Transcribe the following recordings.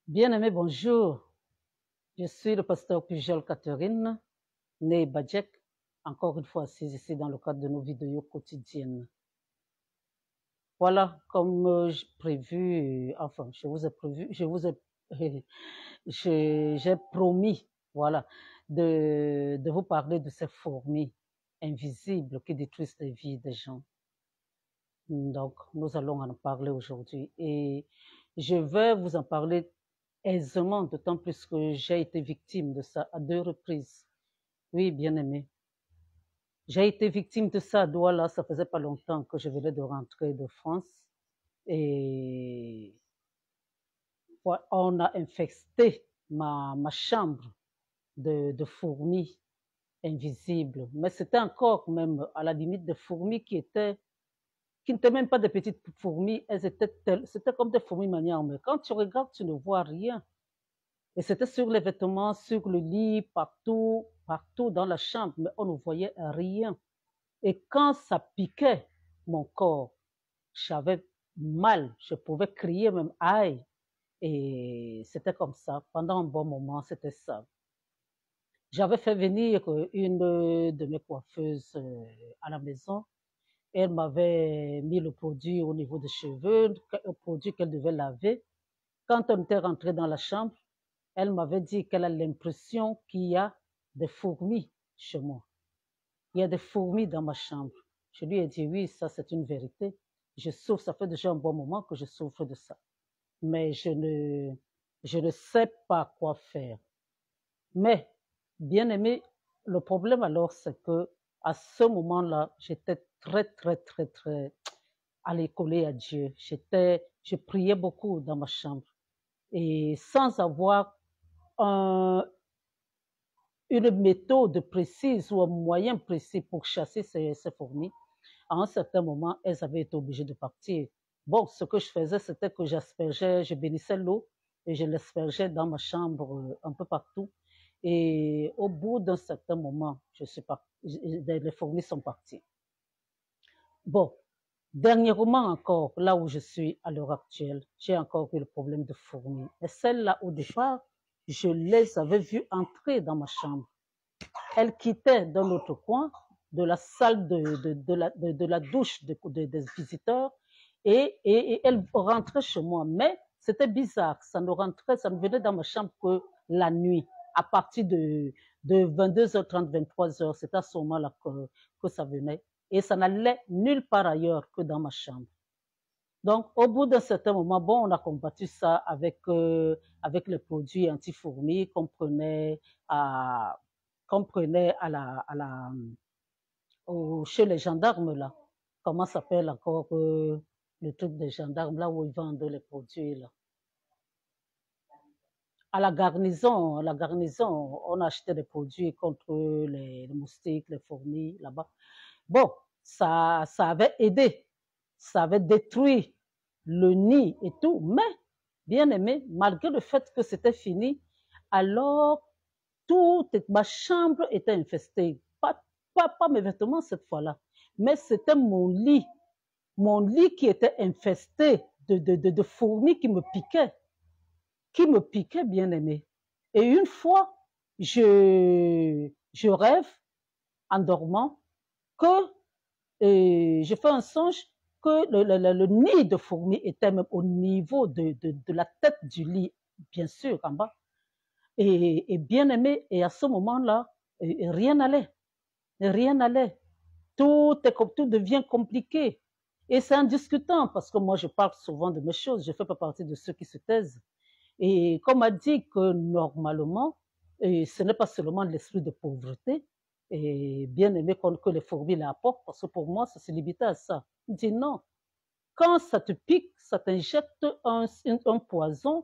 Bien-aimé, bonjour. Je suis le pasteur Pujol Catherine, né Badjek, encore une fois assise ici dans le cadre de nos vidéos quotidiennes. Voilà, comme prévu, enfin, je vous ai prévu, j'ai promis, voilà, de vous parler de ces fourmis invisibles qui détruisent les vies des gens. Donc, nous allons en parler aujourd'hui et je vais vous en parler aisément, d'autant plus que j'ai été victime de ça à 2 reprises. Oui, bien aimé. J'ai été victime de ça à Douala, ça faisait pas longtemps que je venais de rentrer de France et on a infesté ma chambre de fourmis invisibles. Mais c'était encore même à la limite des fourmis qui n'étaient même pas des petites fourmis, c'était comme des fourmis manières, mais quand tu regardes, tu ne vois rien. Et c'était sur les vêtements, sur le lit, partout, partout dans la chambre, mais on ne voyait rien. Et quand ça piquait mon corps, j'avais mal, je pouvais crier même aïe. Et c'était comme ça, pendant un bon moment, c'était ça. J'avais fait venir une de mes coiffeuses à la maison. Elle m'avait mis le produit au niveau des cheveux, un produit qu'elle devait laver. Quand on était rentré dans la chambre, elle m'avait dit qu'elle a l'impression qu'il y a des fourmis chez moi. Il y a des fourmis dans ma chambre. Je lui ai dit oui, ça c'est une vérité. Je souffre, ça fait déjà un bon moment que je souffre de ça. Mais je ne sais pas quoi faire. Mais, bien aimé, le problème alors, c'est que à ce moment-là, j'étais très allée coller à Dieu. Je priais beaucoup dans ma chambre et sans avoir un, une méthode précise ou un moyen précis pour chasser ces fourmis, à un certain moment, elles avaient été obligées de partir. Bon, ce que je faisais, c'était que j'aspergeais, je bénissais l'eau et je l'aspergeais dans ma chambre un peu partout. Et au bout d'un certain moment, les fourmis sont parties. Bon, dernièrement encore, là où je suis à l'heure actuelle, j'ai encore eu le problème de fourmis. Et celles-là, au départ, je les avais vues entrer dans ma chambre. Elles quittaient d'un autre coin de la salle de la douche des visiteurs et elles rentraient chez moi. Mais c'était bizarre, ça ne venait dans ma chambre que la nuit, à partir de 22h30, 23h, c'est à ce moment-là que ça venait. Et ça n'allait nulle part ailleurs que dans ma chambre. Donc, au bout d'un certain moment, bon, on a combattu ça avec les produits anti-fourmis qu'on prenait chez les gendarmes, là. Comment s'appelle encore le truc des gendarmes, là où ils vendent les produits, là. À la garnison, on achetait des produits contre les moustiques, les fourmis, là-bas. Bon, ça avait aidé, ça avait détruit le nid et tout, mais, bien aimé, malgré le fait que c'était fini, alors ma chambre était infestée. Pas mes vêtements cette fois-là, mais c'était mon lit qui était infesté de fourmis qui me piquaient, bien aimé. Et une fois, je rêve en dormant que je fais un songe que le nid de fourmis était même au niveau de la tête du lit, bien sûr, en bas. Et bien aimé, et à ce moment-là, rien n'allait. Rien n'allait. Tout devient compliqué. Et c'est en discutant, parce que moi je parle souvent de mes choses, je ne fais pas partie de ceux qui se taisent. Et comme a dit que normalement, ce n'est pas seulement l'esprit de pauvreté, et bien aimé que les fourmis l'apportent, parce que pour moi, ça se limitait à ça. Il dit non. Quand ça te pique, ça t'injecte un poison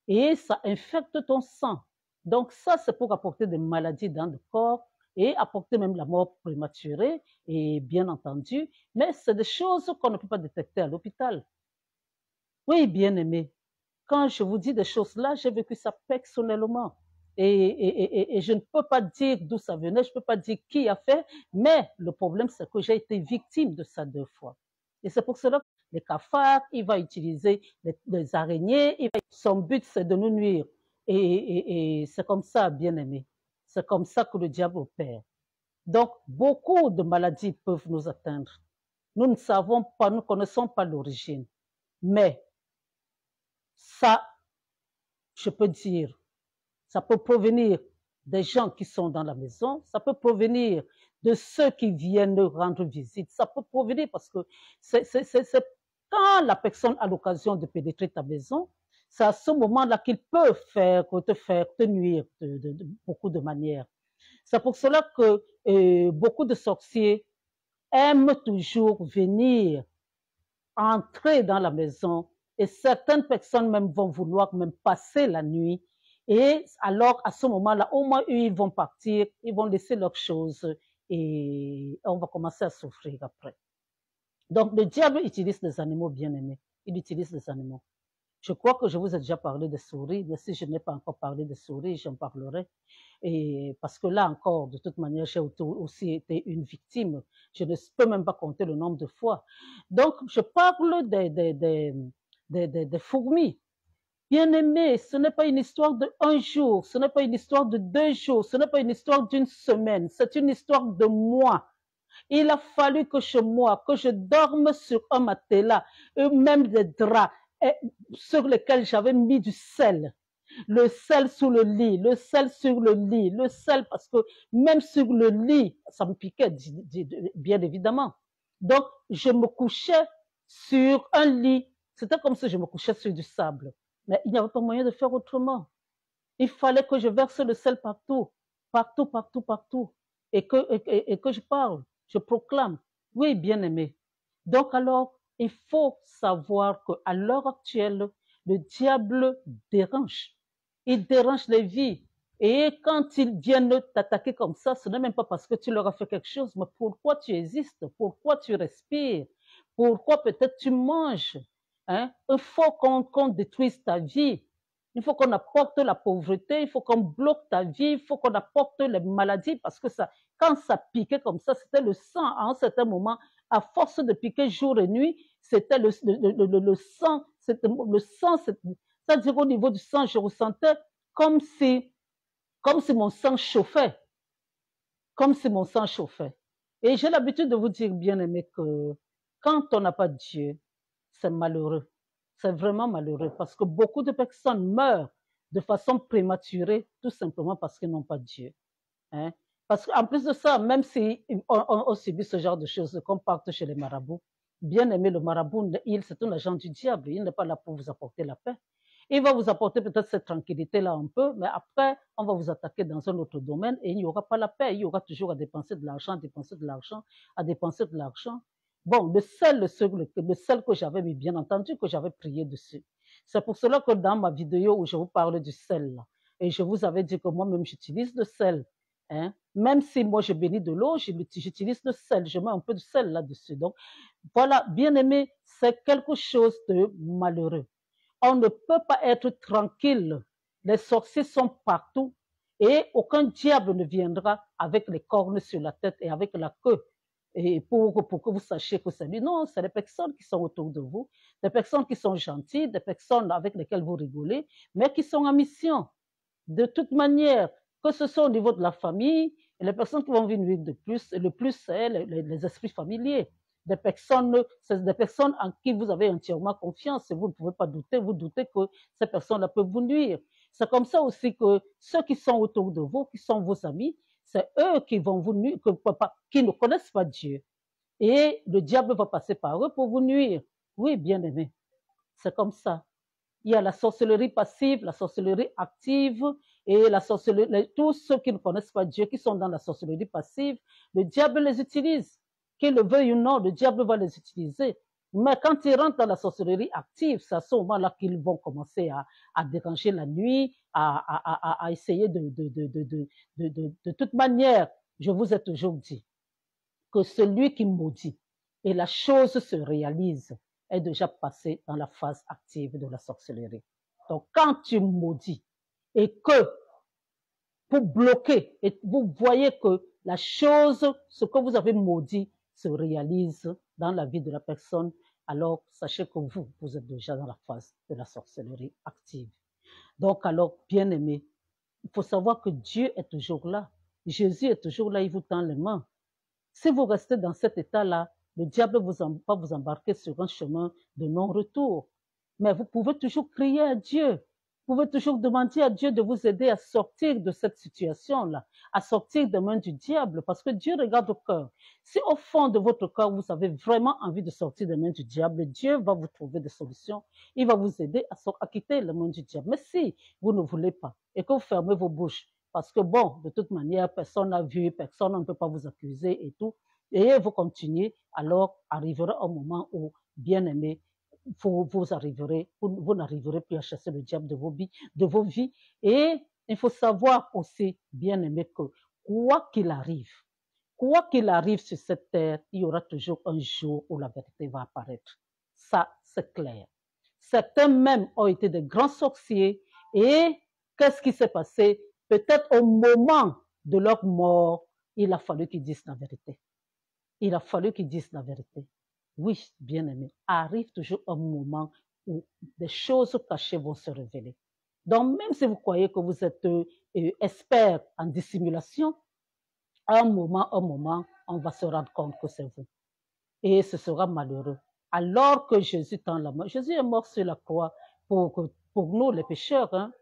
et ça infecte ton sang. Donc ça, c'est pour apporter des maladies dans le corps et apporter même la mort prématurée, et bien entendu, mais c'est des choses qu'on ne peut pas détecter à l'hôpital. Oui, bien aimé, quand je vous dis des choses là, j'ai vécu ça personnellement. Et je ne peux pas dire d'où ça venait, je ne peux pas dire qui a fait, mais le problème, c'est que j'ai été victime de ça 2 fois. Et c'est pour cela les cafards, il va utiliser les araignées. Son but, c'est de nous nuire. Et c'est comme ça, bien aimé. C'est comme ça que le diable opère. Donc, beaucoup de maladies peuvent nous atteindre. Nous ne savons pas, nous ne connaissons pas l'origine. Mais ça, je peux dire, ça peut provenir des gens qui sont dans la maison, ça peut provenir de ceux qui viennent rendre visite, ça peut provenir parce que c'est quand la personne a l'occasion de pénétrer ta maison, c'est à ce moment-là qu'il peut te nuire de beaucoup de manières. C'est pour cela que beaucoup de sorciers aiment toujours venir entrer dans la maison et certaines personnes même vont vouloir même passer la nuit. Et alors, à ce moment-là, au moins, eux, ils vont partir, ils vont laisser leurs choses et on va commencer à souffrir après. Donc, le diable utilise les animaux bien-aimés. Il utilise les animaux. Je crois que je vous ai déjà parlé des souris, mais si je n'ai pas encore parlé des souris, j'en parlerai. Et parce que là encore, de toute manière, j'ai aussi été une victime. Je ne peux même pas compter le nombre de fois. Donc, je parle des fourmis. Bien aimé, ce n'est pas une histoire de un jour, ce n'est pas une histoire de 2 jours, ce n'est pas une histoire d'une semaine, c'est une histoire de mois. Il a fallu que chez moi, que je dorme sur un matelas, même des draps sur lesquels j'avais mis du sel. Le sel sous le lit, le sel sur le lit, le sel parce que même sur le lit, ça me piquait, bien évidemment. Donc, je me couchais sur un lit. C'était comme si je me couchais sur du sable. Mais il n'y avait pas moyen de faire autrement. Il fallait que je verse le sel partout, partout, partout, partout. Et que je parle, je proclame. Oui, bien aimé. Donc alors, il faut savoir qu'à l'heure actuelle, le diable dérange. Il dérange les vies. Et quand ils viennent t'attaquer comme ça, ce n'est même pas parce que tu leur as fait quelque chose, mais pourquoi tu existes, pourquoi tu respires, pourquoi peut-être tu manges. Hein? Il faut qu'on détruise ta vie. Il faut qu'on apporte la pauvreté, il faut qu'on bloque ta vie, il faut qu'on apporte les maladies parce que ça, quand ça piquait comme ça, c'était le sang à un certain moment. À force de piquer jour et nuit, c'était le sang, c'est-à-dire au niveau du sang, je ressentais comme si mon sang chauffait, comme si mon sang chauffait. Et j'ai l'habitude de vous dire, bien aimé, que quand on n'a pas Dieu, c'est malheureux. C'est vraiment malheureux parce que beaucoup de personnes meurent de façon prématurée tout simplement parce qu'ils n'ont pas Dieu. Hein? Parce qu'en plus de ça, même si on subit ce genre de choses, qu'on parte chez les marabouts, bien aimé, le marabout, c'est un agent du diable. Il n'est pas là pour vous apporter la paix. Il va vous apporter peut-être cette tranquillité-là un peu, mais après, on va vous attaquer dans un autre domaine et il n'y aura pas la paix. Il y aura toujours à dépenser de l'argent, à dépenser de l'argent, à dépenser de l'argent. Bon, le sel que j'avais mis, bien entendu, que j'avais prié dessus. C'est pour cela que dans ma vidéo où je vous parle du sel, là, et je vous avais dit que moi-même, j'utilise le sel. Hein? Même si moi, je bénis de l'eau, j'utilise le sel. Je mets un peu de sel là-dessus. Donc, voilà, bien aimé, c'est quelque chose de malheureux. On ne peut pas être tranquille. Les sorciers sont partout et aucun diable ne viendra avec les cornes sur la tête et avec la queue. Et pour que vous sachiez que c'est lui. Non, c'est les personnes qui sont autour de vous, des personnes qui sont gentilles, des personnes avec lesquelles vous rigolez, mais qui sont en mission. De toute manière, que ce soit au niveau de la famille, et les personnes qui vont venir de plus, le plus, c'est les esprits familiers. C'est des personnes en qui vous avez entièrement confiance et vous ne pouvez pas douter, vous doutez que ces personnes-là peuvent vous nuire. C'est comme ça aussi que ceux qui sont autour de vous, qui sont vos amis, c'est eux qui vont vous nuire, qui ne connaissent pas Dieu. Et le diable va passer par eux pour vous nuire. Oui, bien aimé, c'est comme ça. Il y a la sorcellerie passive, la sorcellerie active et la sorcellerie, tous ceux qui ne connaissent pas Dieu, qui sont dans la sorcellerie passive, le diable les utilise. Qu'ils le veuillent ou non, le diable va les utiliser. Mais quand ils rentrent dans la sorcellerie active, c'est à ce moment-là qu'ils vont commencer à déranger la nuit, à essayer de toute manière. Je vous ai toujours dit que celui qui maudit et la chose se réalise est déjà passé dans la phase active de la sorcellerie. Donc, quand tu maudis et que vous bloquez et vous voyez que la chose, ce que vous avez maudit, se réalise dans la vie de la personne, alors sachez que vous êtes déjà dans la phase de la sorcellerie active. Donc alors, bien-aimés, il faut savoir que Dieu est toujours là. Jésus est toujours là, il vous tend les mains. Si vous restez dans cet état-là, le diable va vous embarquer sur un chemin de non-retour. Mais vous pouvez toujours crier à Dieu. Vous pouvez toujours demander à Dieu de vous aider à sortir de cette situation-là, à sortir des mains du diable, parce que Dieu regarde au cœur. Si au fond de votre cœur, vous avez vraiment envie de sortir des mains du diable, Dieu va vous trouver des solutions. Il va vous aider à quitter les mains du diable. Mais si vous ne voulez pas et que vous fermez vos bouches, parce que bon, de toute manière, personne n'a vu, personne ne peut pas vous accuser et tout, et vous continuez, alors arrivera un moment où, bien aimé, vous n'arriverez plus à chasser le diable de vos vies. Et il faut savoir aussi, bien aimé, que quoi qu'il arrive sur cette terre, il y aura toujours un jour où la vérité va apparaître. Ça, c'est clair. Certains même ont été de grands sorciers et qu'est-ce qui s'est passé? Peut-être au moment de leur mort, il a fallu qu'ils disent la vérité. Il a fallu qu'ils disent la vérité. Oui, bien-aimé, arrive toujours un moment où des choses cachées vont se révéler. Donc, même si vous croyez que vous êtes expert en dissimulation, à un moment, on va se rendre compte que c'est vous. Et ce sera malheureux. Alors que Jésus tend la main, Jésus est mort sur la croix pour nous, les pécheurs, hein,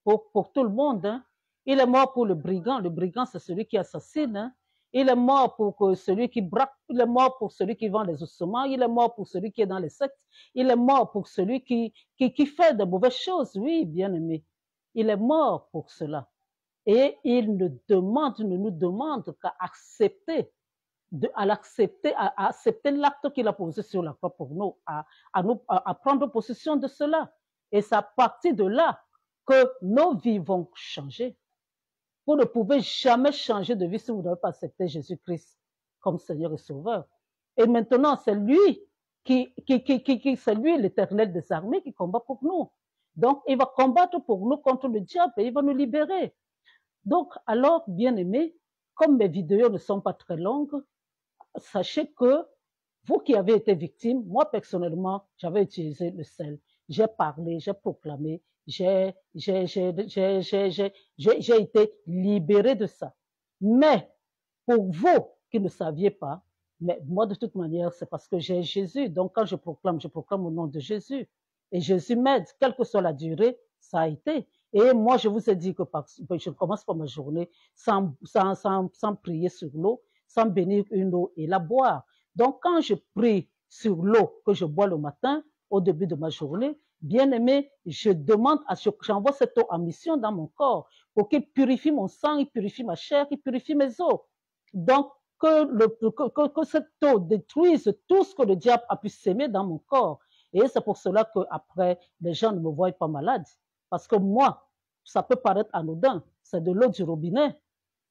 pour tout le monde. Hein. Il est mort pour le brigand. Le brigand, c'est celui qui assassine. Hein. Il est mort pour celui qui braque. Il est mort pour celui qui vend les ossements. Il est mort pour celui qui est dans les sectes. Il est mort pour celui qui fait de mauvaises choses. Oui, bien aimé. Il est mort pour cela. Et il ne nous demande qu'à accepter, à accepter l'acte qu'il a posé sur la croix pour nous, à prendre possession de cela. Et c'est à partir de là que nos vies vont changer. Vous ne pouvez jamais changer de vie si vous n'avez pas accepté Jésus-Christ comme Seigneur et Sauveur. Et maintenant, c'est lui c'est lui l'Éternel des armées qui combat pour nous. Donc, il va combattre pour nous contre le diable et il va nous libérer. Donc, alors, bien-aimés, comme mes vidéos ne sont pas très longues, sachez que vous qui avez été victime, moi personnellement, j'avais utilisé le sel. J'ai parlé, j'ai proclamé, j'ai été libéré de ça. Mais pour vous qui ne saviez pas, mais moi de toute manière, c'est parce que j'ai Jésus. Donc quand je proclame au nom de Jésus. Et Jésus m'aide, quelle que soit la durée, ça a été. Et moi, je vous ai dit que je commence pas ma journée sans prier sur l'eau, sans bénir une eau et la boire. Donc, quand je prie sur l'eau que je bois le matin, au début de ma journée, bien aimé, j'envoie cette eau en mission dans mon corps pour qu'il purifie mon sang, il purifie ma chair, il purifie mes os. Donc, que cette eau détruise tout ce que le diable a pu s'aimer dans mon corps. Et c'est pour cela qu'après, les gens ne me voient pas malade. Parce que moi, ça peut paraître anodin, c'est de l'eau du robinet.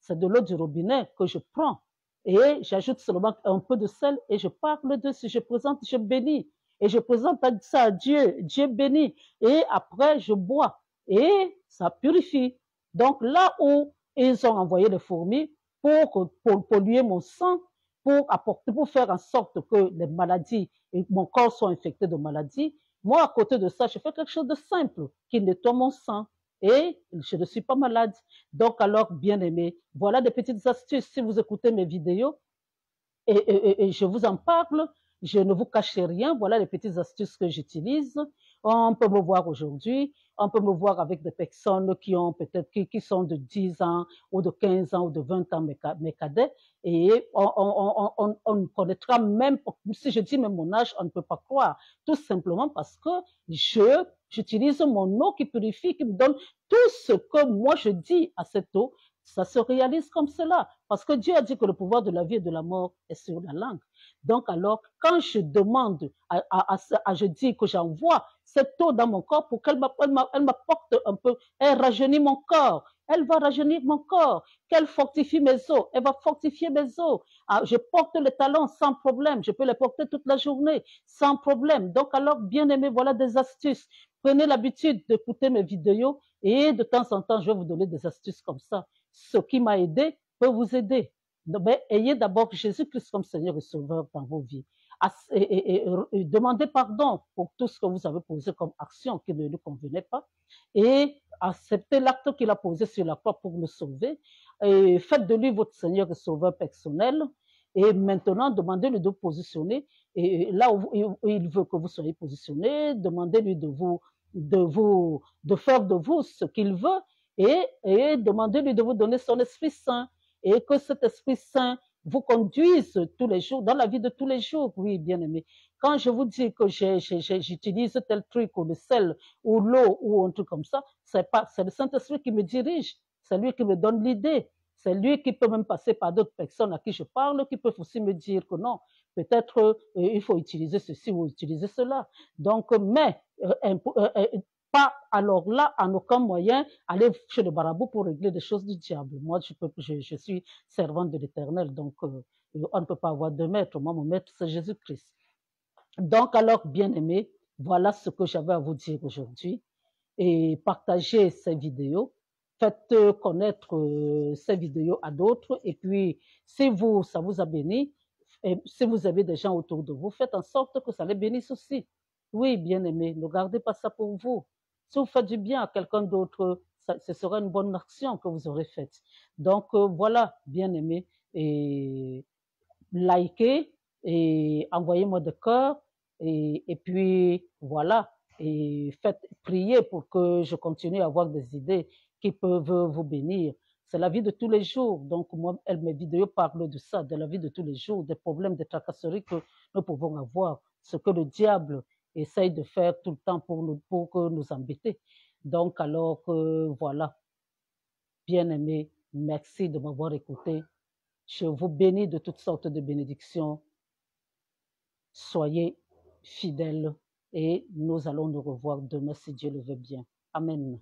C'est de l'eau du robinet que je prends. Et j'ajoute seulement un peu de sel et je parle dessus, je présente, je bénis. Et je présente ça à Dieu, Dieu bénit. Et après, je bois. Et ça purifie. Donc là où ils ont envoyé les fourmis pour polluer mon sang, pour faire en sorte que les maladies, et mon corps soit infecté de maladies, moi, à côté de ça, je fais quelque chose de simple qui nettoie mon sang. Et je ne suis pas malade. Donc alors, bien aimé, voilà des petites astuces. Si vous écoutez mes vidéos et je vous en parle, je ne vous cache rien. Voilà les petites astuces que j'utilise. On peut me voir aujourd'hui, on peut me voir avec des personnes qui ont peut-être qui sont de 10 ans ou de 15 ans ou de 20 ans, mes cadets. Et on connaîtra même, si je dis même mon âge, on ne peut pas croire. Tout simplement parce que j'utilise mon eau qui purifie, qui me donne tout ce que moi je dis à cette eau. Ça se réalise comme cela. Parce que Dieu a dit que le pouvoir de la vie et de la mort est sur la langue. Donc alors, quand je demande, je dis que j'envoie cette eau dans mon corps pour qu'elle m'apporte un peu, elle rajeunit mon corps. Elle va rajeunir mon corps. Qu'elle fortifie mes os. Elle va fortifier mes os. Je porte les talons sans problème. Je peux les porter toute la journée sans problème. Donc alors, bien aimé, voilà des astuces. Prenez l'habitude d'écouter mes vidéos et de temps en temps, je vais vous donner des astuces comme ça. Ce qui m'a aidé peut vous aider. Mais ayez d'abord Jésus-Christ comme Seigneur et Sauveur dans vos vies. et demandez pardon pour tout ce que vous avez posé comme action qui ne lui convenait pas et acceptez l'acte qu'il a posé sur la croix pour le sauver. Et faites de lui votre Seigneur et Sauveur personnel. Et maintenant, demandez-lui de positionner. Et là où il veut que vous soyez positionné, demandez-lui de faire de vous ce qu'il veut et demandez-lui de vous donner son Esprit Saint et que cet Esprit Saint vous conduise tous les jours, dans la vie de tous les jours, oui, bien aimé. Quand je vous dis que j'utilise tel truc ou le sel ou l'eau ou un truc comme ça, c'est le Saint-Esprit qui me dirige, c'est lui qui me donne l'idée. C'est lui qui peut même passer par d'autres personnes à qui je parle, qui peuvent aussi me dire que non, peut-être il faut utiliser ceci ou utiliser cela. Donc, mais pas alors là, en aucun moyen, aller chez le marabout pour régler des choses du diable. Moi, je suis servante de l'Éternel, donc on ne peut pas avoir de maître. Moi, mon maître, c'est Jésus-Christ. Donc, alors, bien-aimés, voilà ce que j'avais à vous dire aujourd'hui. Et partagez ces vidéos. Faites connaître ces vidéos à d'autres. Et puis, si ça vous a béni, et si vous avez des gens autour de vous, faites en sorte que ça les bénisse aussi. Oui, bien-aimés, ne gardez pas ça pour vous. Si vous faites du bien à quelqu'un d'autre, ce sera une bonne action que vous aurez faite. Donc, voilà, bien-aimés, et likez et envoyez-moi des cœurs et puis voilà et faites prier pour que je continue à avoir des idées qui peuvent vous bénir. C'est la vie de tous les jours. Donc, moi, mes vidéos parlent de ça, de la vie de tous les jours, des problèmes, des tracasseries que nous pouvons avoir, ce que le diable essaye de faire tout le temps pour nous embêter. Donc, alors, voilà, bien aimé, merci de m'avoir écouté. Je vous bénis de toutes sortes de bénédictions. Soyez fidèles et nous allons nous revoir demain si Dieu le veut bien. Amen.